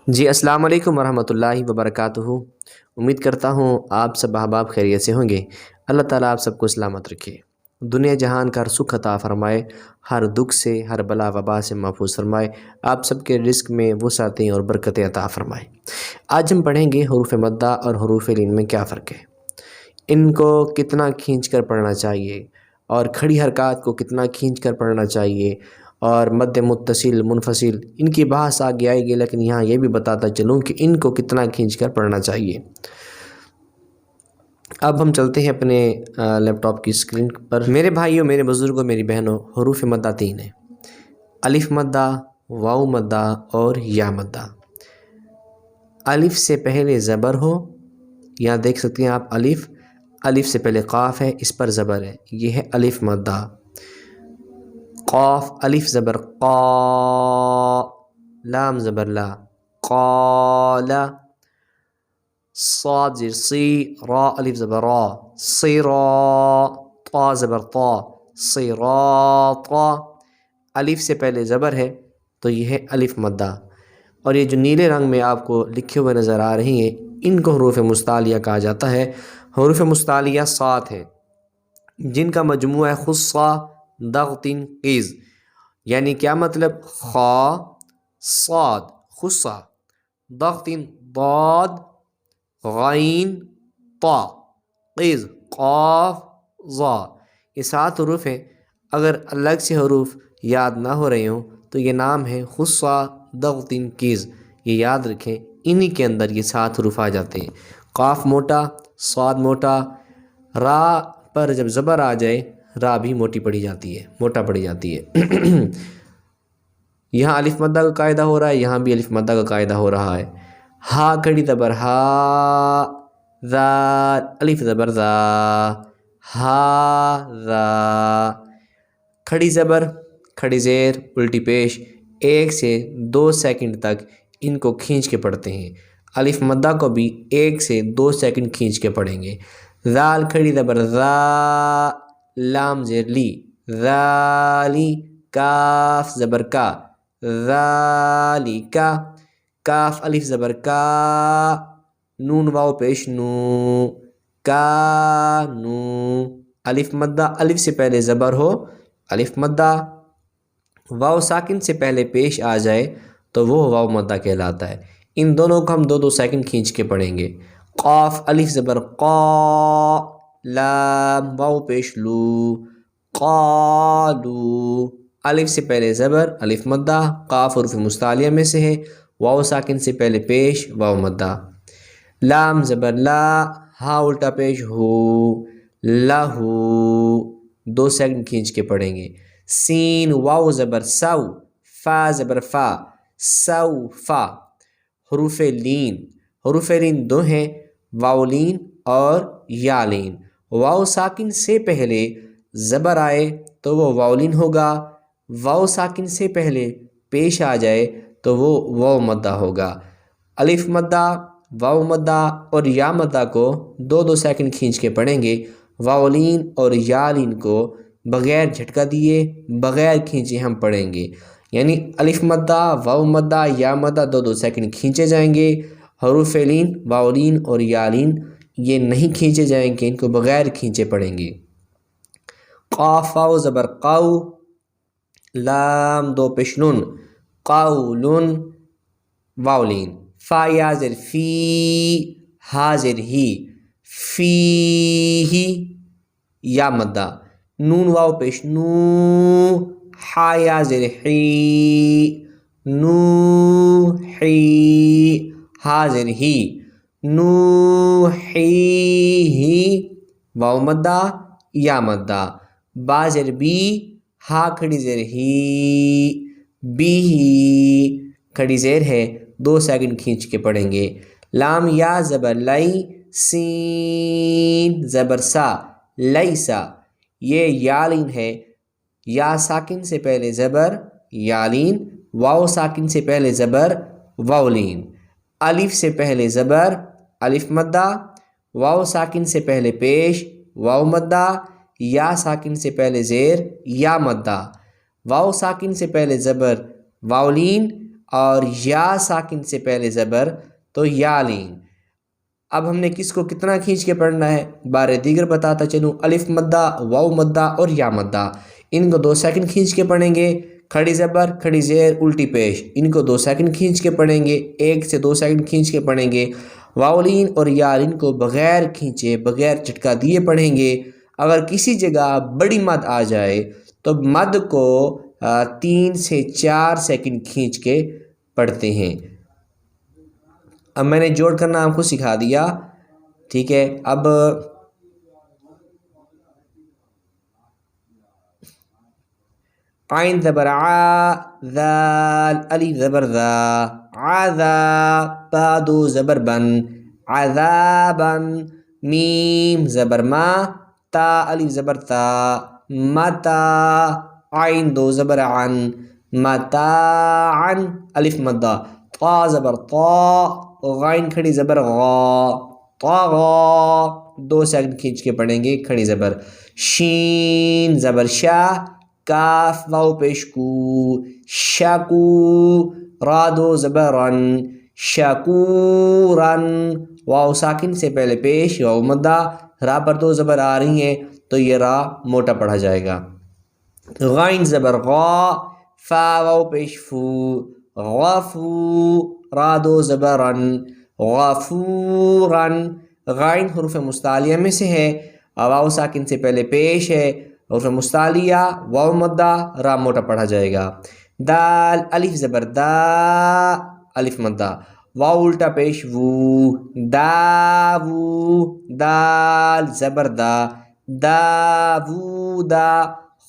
جی السلام علیکم ورحمۃ اللہ وبرکاتہ۔ امید کرتا ہوں آپ سب احباب خیریت سے ہوں گے۔ اللہ تعالیٰ آپ سب کو سلامت رکھے، دنیا جہان کا ہر سکھ عطا فرمائے، ہر دکھ سے ہر بلا وبا سے محفوظ فرمائے، آپ سب کے رزق میں وسعتیں اور برکتیں عطا فرمائے۔ آج ہم پڑھیں گے حروف مدہ اور حروف لین میں کیا فرق ہے، ان کو کتنا کھینچ کر پڑھنا چاہیے اور کھڑی حرکات کو کتنا کھینچ کر پڑھنا چاہیے، اور مد متصل منفصل ان کی بحث آگے آئے گی، لیکن یہاں یہ بھی بتاتا چلوں کہ ان کو کتنا کھینچ کر پڑھنا چاہیے۔ اب ہم چلتے ہیں اپنے لیپ ٹاپ کی اسکرین پر۔ میرے بھائیوں، میرے بزرگوں، میری بہنوں، حروف مدہ 3 ہیں: الف مدہ، واو مدہ اور یا مدہ۔ الف سے پہلے زبر ہو، یہاں دیکھ سکتے ہیں آپ الف سے پہلے قاف ہے، اس پر زبر ہے، یہ ہے الف مدہ۔ قاف الف زبر قا، لام زبر لا، قال۔ صاد زیر سی، را الف زبر را، صرا، طا زبر طا، صراطا۔ الف سے پہلے زبر ہے تو یہ ہے الف مدہ، اور یہ جو نیلے رنگ میں آپ کو لکھے ہوئے نظر آ رہی ہیں ان کو حروف مستعلیہ کہا جاتا ہے۔ حروف مستعلیہ 7 ہیں جن کا مجموعہ ہے خصا ضغط قیز، یعنی کیا مطلب؟ خا صاد خصا، ضغط ضاد، غین طا، قیز قاف ظا۔ یہ 7 حروف ہیں، اگر الگ سے حروف یاد نہ ہو رہے ہوں تو یہ نام ہے خصا ضغط قیز، یہ یاد رکھیں، انہی کے اندر یہ 7 حروف آ جاتے ہیں۔ قاف موٹا، صاد موٹا، را پر جب زبر آ جائے را بھی موٹی پڑھی جاتی ہے، موٹا پڑھی جاتی ہے۔ یہاں الف مدہ کا قاعدہ ہو رہا ہے، یہاں بھی الف مدہ کا قاعدہ ہو رہا ہے۔ ہا کھڑی زبر ہا، ذال الف زبر ذا، ہا ذا۔ کھڑی زبر، کھڑی زیر، الٹی پیش، 1 سے 2 سیکنڈ تک ان کو کھینچ کے پڑھتے ہیں۔ الف مدہ کو بھی 1 سے 2 سیکنڈ کھینچ کے پڑھیں گے۔ ذال کھڑی زبر ذا، لام زیر لی، ذالی۔ کاف زبر کا، ذالکا۔ کاف الف زبر کا، نون واو پیش نو، کانو۔ الف مدہ الف سے پہلے زبر ہو، الف مدہ، واو ساکن سے پہلے پیش آ جائے تو وہ واو مدہ کہلاتا ہے۔ ان دونوں کو ہم 2 سیکنڈ کھینچ کے پڑھیں گے۔ قاف الف زبر قا، لام واو پیش لو، قالو۔ الف سے پہلے زبر الف مدہ، قاف حروف مستعلیہ میں سے ہے، واو ساکن سے پہلے پیش واو مدہ۔ لام زبر لا، ہا الٹا پیش ہو، لہو۔ 2 سیکنڈ کھینچ کے پڑھیں گے۔ سین واو زبر سو، فا زبر فا، سوفا۔ حروف لین، حروف لین 2 ہیں، واو لین اور یا لین۔ واو ساکن سے پہلے زبر آئے تو وہ واو لین ہوگا، واو ساکن سے پہلے پیش آ جائے تو وہ واو مدہ ہوگا۔ الف مدہ، واو مدہ اور یا مدہ کو 2 سیکنڈ کھینچ کے پڑھیں گے۔ واو لین اور یا لین کو بغیر جھٹکا دیے، بغیر کھینچے ہم پڑھیں گے، یعنی الف مدہ، واو مدہ، یا مدہ 2 سیکنڈ کھینچے جائیں گے۔ حروف لین، واو لین اور یا لین یہ نہیں کھینچے جائیں گے، ان کو بغیر کھینچے پڑھیں گے۔ قاف واو زبر قاو، لام 2 پیش نون، قولن، واو لین۔ فا یا زر فی، ہا زر ہی، فیہی، یا مدہ۔ نون واو پیش نو، ہا یا زر حی، نوحی، ہا زر ہی، نوحیہی، واو مدہ یا مدہ۔ با زر بی، ہا کھڑی زیر ہی، بیہی۔ کھڑی زیر ہے، 2 سیکنڈ کھینچ کے پڑھیں گے۔ لام یا زبر لائی، سین زبر سا، لیسا۔ یہ یا لین ہے، یا ساکن سے پہلے زبر یا لین، واو ساکن سے پہلے زبر واو لین۔ الف سے پہلے زبر الف مدہ، واو ساکن سے پہلے پیش واو مدہ، یا ساکن سے پہلے زیر یا مدہ۔ واو ساکن سے پہلے زبر واو لین اور یا ساکن سے پہلے زبر تو یالین۔ اب ہم نے کس کو کتنا کھینچ کے پڑھنا ہے بار دیگر بتاتا چلوں۔ الف مدہ، واو مدہ اور یا مدہ، ان کو 2 سیکنڈ کھینچ کے پڑھیں گے۔ کھڑی زبر، کھڑی زیر، الٹی پیش، ان کو 2 سیکنڈ کھینچ کے پڑھیں گے، 1 سے 2 سیکنڈ کھینچ کے پڑھیں گے۔ واولین اور یالین کو بغیر کھینچے، بغیر جھٹکا دیے پڑھیں گے۔ اگر کسی جگہ بڑی مد آ جائے تو مد کو 3 سے 4 سیکنڈ کھینچ کے پڑھتے ہیں۔ اب میں نے جوڑ کرنا آپ کو سکھا دیا، ٹھیک ہے۔ اب عین زبر ع، ذال، الف زبر ذا، عذا، با دو زبر بن، عذابا، میم زبر ما، تا الف زبر تا، متا، عین 2 زبر عن، متاعا، الف مدہ، طا زبر طا، غائن کھڑی زبر غا، طغا، 2 سیکنڈ کھینچ کے پڑھیں گے کھڑی زبر۔ شین زبر شا، کاف واو پیش کو، شکو، را 2 زبر رن، شکورن، واو ساکن سے پہلے پیش، واو مدہ، را پر 2 زبر آ رہی ہیں تو یہ را موٹا پڑھا جائے گا۔ غائن زبر غا، فا واو پیش فو، غفو، را 2 زبر رن، غفورن، غائن حروف مستعلیہ میں سے ہے، واو ساکن سے پہلے پیش ہے، حروف مستعلیہ، واو مدہ، را موٹا پڑھا جائے گا۔ دال الف زبر دا، الف مدہ، واو الٹا پیش وو، داوو، دال زبر دا، داوودا،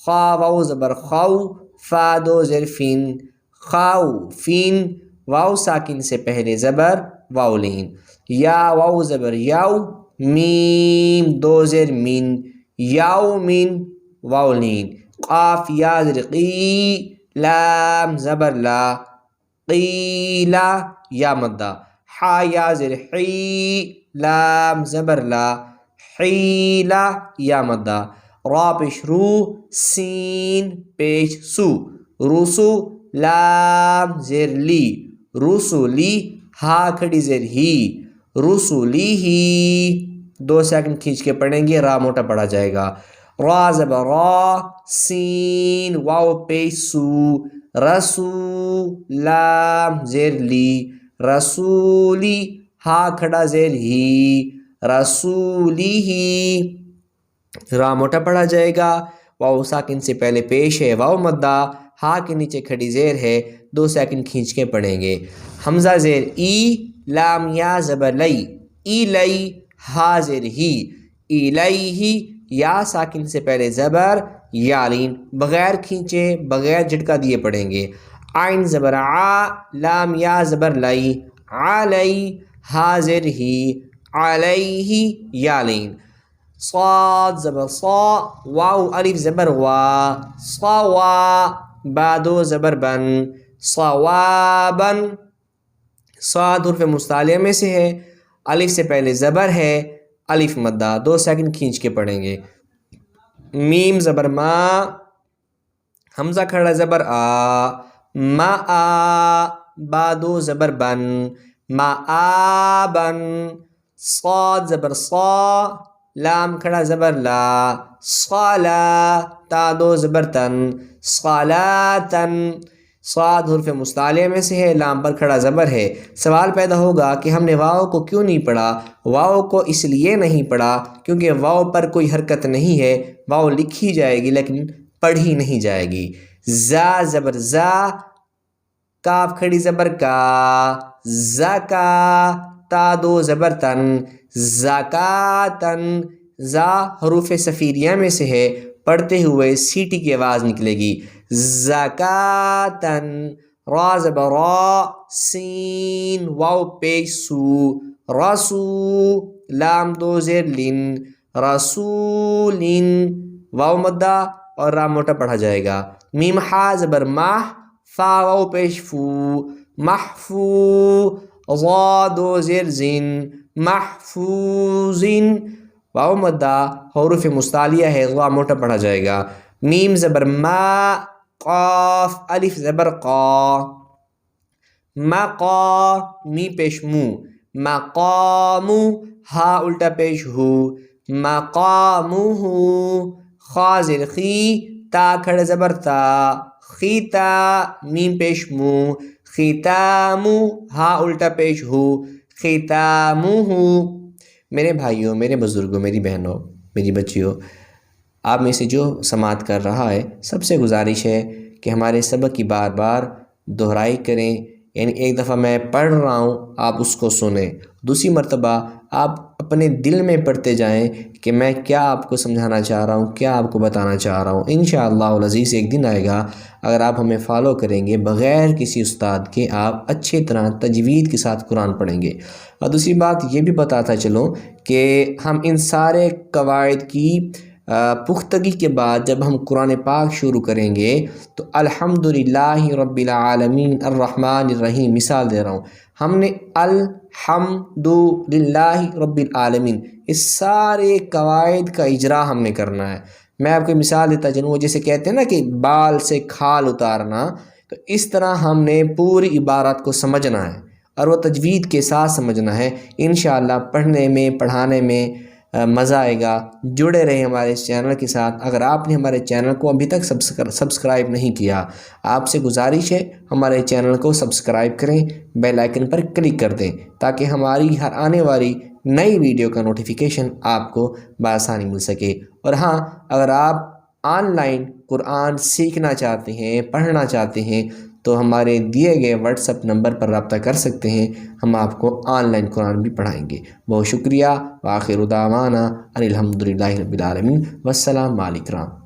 خا واو زبر خو، فا 2 زیر فین، خاو، فین، واو ساکن سے پہلے زبر واولین، یا واو زبر یاو، میم 2 زیر مین، یاومین، واولین، قاف یا زیر قی، لام زبر لا، قیلا، یا مدہ، حا یا زیر حی، لام زبر لا، حیلا، یا مدہ، را پیش رو، سین پیش سو، روسو، لام زیر لی، رسولی، ہا کھڑی زیر ہی، رسولی ہی، 2 سیکنڈ کھینچ کے پڑھیں گے، را موٹا پڑھا جائے گا۔ را زبر را، سین واو پیش سو، رسو، لام زیر لی، رسولی، ہا کھڑا زیر ہی، رسولی ہی، را موٹا پڑھا جائے گا۔ واو ساکن سے پہلے پیش ہے، واو مدہ، ہا کے نیچے کھڑی زیر ہے، 2 سیکنڈ کھینچ کے پڑھیں گے۔ حمزہ زیر ای، لام یا زبر لئی، ای لئی، ہا زیر ہی، ای لئی ہی، یا ساکن سے پہلے زبر یالین، بغیر کھینچے، بغیر جھٹکا دیے پڑھیں گے۔ عین زبر ع، لام یا زبر لئی، علی، ہا زیر ہی، علیہ، یالین، صاد زبر صا، واو الف زبر وا، صوا، با 2 زبر بن، صوابن، صاد حرف مستعلیہ میں سے ہے، الف سے پہلے زبر ہے، الف مدہ، 2 سیکنڈ کھینچ کے پڑھیں گے۔ میم زبر ما، حمزہ کھڑا زبر آ، ما آ، با 2 زبر بن، ما آبن، صاد زبر صا، لام کھڑا زبر لا، صلا، تا 2 زبر تن، صلاتن، صاد حرف مستعلیہ میں سے ہے، لام پر کھڑا زبر ہے۔ سوال پیدا ہوگا کہ ہم نے واو کو کیوں نہیں پڑھا؟ واو کو اس لیے نہیں پڑھا کیونکہ واو پر کوئی حرکت نہیں ہے، واو لکھی جائے گی لیکن پڑھی نہیں جائے گی۔ زا زبر زا، کاف کھڑی زبر کا، زکا، تا 2 زبر تن، زکاتن، زا حروف صفیریہ میں سے ہے، پڑھتے ہوئے سیٹی کی آواز نکلے گی، زکاتن، را زبر را، سین واو پیش سو، رسو، لام 2 زیر لن، رسولن، واو مدہ اور را موٹا پڑھا جائے گا۔ میم حا زبر ماہ، فا واو پیش فو، محفو، ضا 2 زیر زن، محفوظن، واو مدہ، حروف مستعلیہ ہے، ضا موٹا پڑھا جائے گا۔ میم زبر ما، قاف الف زبر قا، می پیش مو، مقامو، ہا الٹا پیش ہو، مقامہ، خا زیر خی، تا کھڑا زبر تا، خیتا، میم پیش مو، ختامو، ہا الٹا پیش ہو، ختامہ۔ میرے بھائیوں، میرے بزرگوں، میری بہنوں، میری بچیوں، آپ میں سے جو سماعت کر رہا ہے سب سے گزارش ہے کہ ہمارے سبق کی بار بار دہرائی کریں، یعنی ایک دفعہ میں پڑھ رہا ہوں آپ اس کو سنیں، دوسری مرتبہ آپ اپنے دل میں پڑھتے جائیں کہ میں کیا آپ کو سمجھانا چاہ رہا ہوں، کیا آپ کو بتانا چاہ رہا ہوں۔ انشاءاللہ العزیز ایک دن آئے گا اگر آپ ہمیں فالو کریں گے، بغیر کسی استاد کے آپ اچھی طرح تجوید کے ساتھ قرآن پڑھیں گے۔ اور دوسری بات یہ بھی بتاتا چلوں کہ ہم ان سارے قواعد کی پختگی کے بعد جب ہم قرآن پاک شروع کریں گے تو الحمدللہ رب العالمین الرحمن الرحیم، مثال دے رہا ہوں، ہم نے الحمدللہ رب العالمین، اس سارے قواعد کا اجرا ہم نے کرنا ہے۔ میں آپ کو مثال دیتا چلوں، وہ جیسے کہتے ہیں نا کہ بال سے کھال اتارنا، تو اس طرح ہم نے پوری عبارت کو سمجھنا ہے اور وہ تجوید کے ساتھ سمجھنا ہے۔ انشاءاللہ پڑھنے میں، پڑھانے میں مزہ آئے گا۔ جڑے رہیں ہمارے اس چینل کے ساتھ۔ اگر آپ نے ہمارے چینل کو ابھی تک سبسکرائب نہیں کیا، آپ سے گزارش ہے ہمارے چینل کو سبسکرائب کریں، بیل آئیکن پر کلک کر دیں تاکہ ہماری ہر آنے والی نئی ویڈیو کا نوٹیفیکیشن آپ کو بآسانی مل سکے۔ اور ہاں، اگر آپ آن لائن قرآن سیکھنا چاہتے ہیں، پڑھنا چاہتے ہیں تو ہمارے دیے گئے واٹس ایپ نمبر پر رابطہ کر سکتے ہیں، ہم آپ کو آن لائن قرآن بھی پڑھائیں گے۔ بہت شکریہ۔ وآخر دعوانا ان الحمدللہ رب العالمین، والسلام علیکم۔